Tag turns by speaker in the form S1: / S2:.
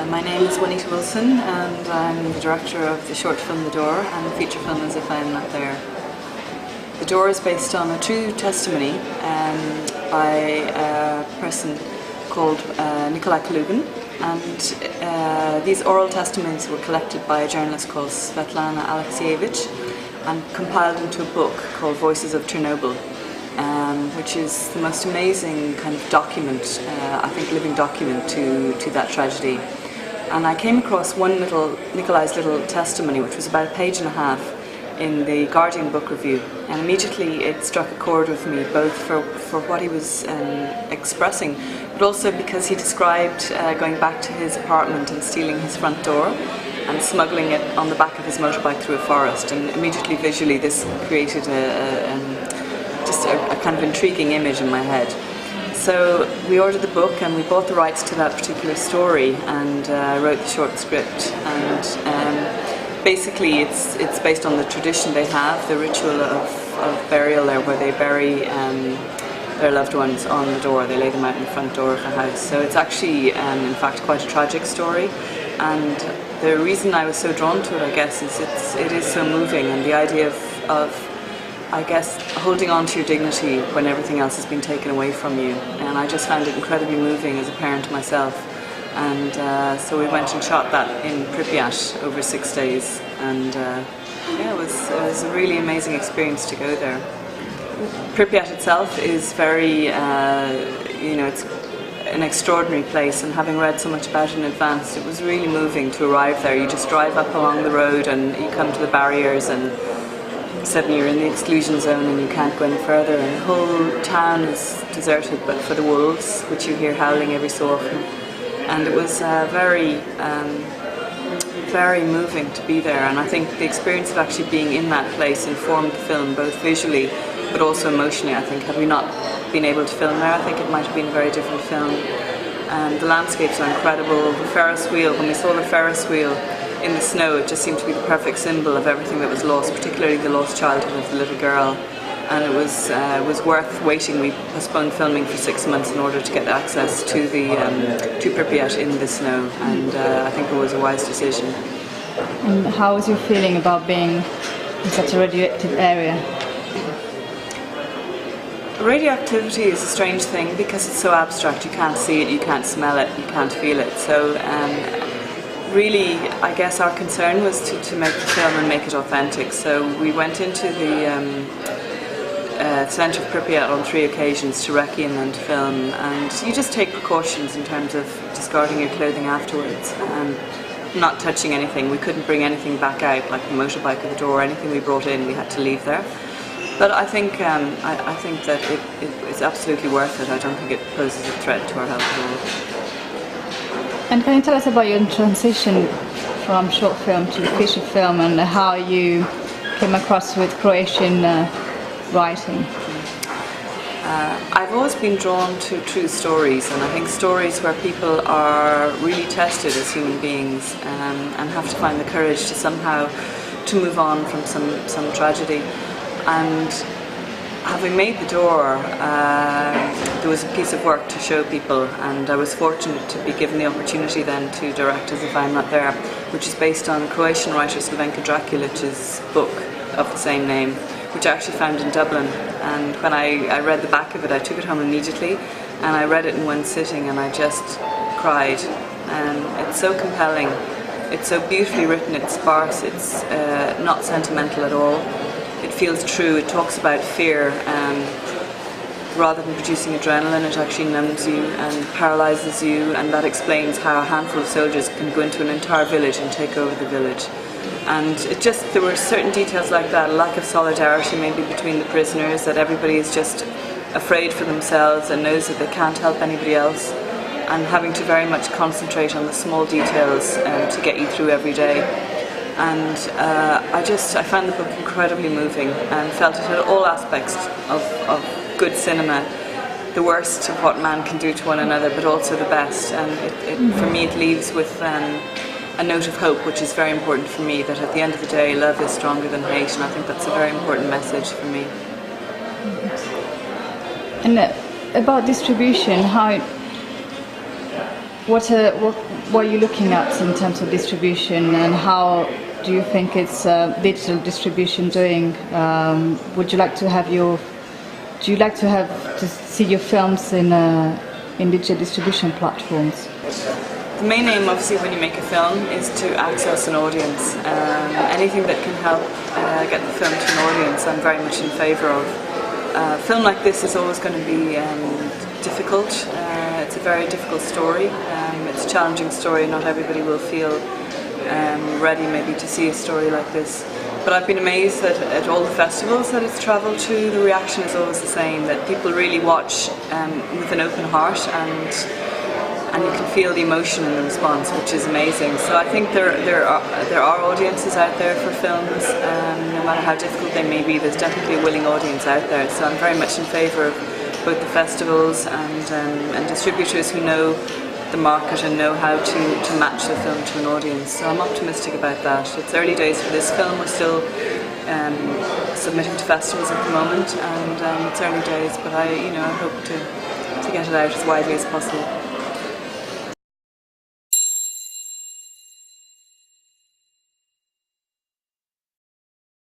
S1: My name is Juanita Wilson and I'm the director of the short film The Door and the feature film As If I Am Not There. The Door is based on a true testimony by a person called Nikolai Kalugan, and these oral testimonies were collected by a journalist called Svetlana Alexievich and compiled into a book called Voices of Chernobyl, which is the most amazing kind of document, I think living document to that tragedy. And I came across Nikolai's little testimony, which was about a page and a half in the Guardian book review, and immediately it struck a chord with me, both for what he was expressing, but also because he described going back to his apartment and stealing his front door and smuggling it on the back of his motorbike through a forest, and immediately visually this created just a kind of intriguing image in my head. So we ordered the book and we bought the rights to that particular story, and wrote the short script. And basically it's based on the tradition they have, the ritual of burial there, where they bury their loved ones on the door. They lay them out in the front door of the house. So it's actually in fact quite a tragic story, and the reason I was so drawn to it, I guess, is it is so moving, and the idea of I guess holding on to your dignity when everything else has been taken away from you. And I just found it incredibly moving as a parent myself. And so we went and shot that in Pripyat over 6 days, and yeah, it was a really amazing experience to go there. Pripyat itself is very, it's an extraordinary place, and having read so much about it in advance, it was really moving to arrive there. You just drive up along the road and you come to the barriers, and suddenly you're in the exclusion zone and you can't go any further, and the whole town is deserted but for the wolves, which you hear howling every so often. And it was very moving to be there, and I think the experience of actually being in that place informed the film both visually but also emotionally. I think had we not been able to film there, I think it might have been a very different film. And the landscapes are incredible. The Ferris wheel, when we saw the Ferris wheel in the snow, it just seemed to be the perfect symbol of everything that was lost, particularly the lost childhood of the little girl. And it was worth waiting. We postponed filming for 6 months in order to get access to to Pripyat in the snow, and I think it was a wise decision.
S2: And how was your feeling about being in such a radioactive area?
S1: Radioactivity is a strange thing because it's so abstract. You can't see it, you can't smell it, you can't feel it. So really, I guess our concern was to make the film and make it authentic. So we went into the centre of Pripyat on 3 occasions to recce and then to film, and you just take precautions in terms of discarding your clothing afterwards and not touching anything. We couldn't bring anything back out, like the motorbike or the door. Anything we brought in, we had to leave there. But I think that it's absolutely worth it. I don't think it poses a threat to our health at all.
S2: And can you tell us about your transition from short film to feature film, and how you came across with Croatian writing?
S1: I've always been drawn to true stories, and I think stories where people are really tested as human beings and have to find the courage to somehow to move on from some tragedy. And having made The Door, there was a piece of work to show people, and I was fortunate to be given the opportunity then to direct As If I'm Not There, which is based on Croatian writer Silvia Drakulic's book of the same name, which I actually found in Dublin. And when I read the back of it, I took it home immediately, and I read it in one sitting, and I just cried. And it's so compelling, it's so beautifully written, it's sparse, it's not sentimental at all. It feels true. It talks about fear, rather than producing adrenaline, it actually numbs you and paralyzes you, and that explains how a handful of soldiers can go into an entire village and take over the village. And there were certain details like that, a lack of solidarity maybe between the prisoners, that everybody is just afraid for themselves and knows that they can't help anybody else, and having to very much concentrate on the small details to get you through every day. And I found the book incredibly moving, and felt it had all aspects of good cinema, the worst of what man can do to one another, but also the best. And for me it leaves with a note of hope, which is very important for me, that at the end of the day love is stronger than hate, and I think that's a very important message for me.
S2: And about distribution, what are you looking at in terms of distribution, and how do you think it's digital distribution doing? Would you like to have to see your films in digital distribution platforms?
S1: The main aim, obviously, when you make a film is to access an audience. Anything that can help get the film to an audience, I'm very much in favour of. A film like this is always going to be difficult. It's a very difficult story. It's a challenging story. Not everybody will feel ready maybe to see a story like this. But I've been amazed that at all the festivals that it's travelled to, the reaction is always the same, that people really watch with an open heart, and you can feel the emotion in the response, which is amazing. So I think there are audiences out there for films, no matter how difficult they may be. There's definitely a willing audience out there. So I'm very much in favour of both the festivals and distributors who know the market and know how to match the film to an audience. So I'm optimistic about that. It's early days for this film. We're still submitting to festivals at the moment, and it's early days. But I hope to get it out as widely as possible.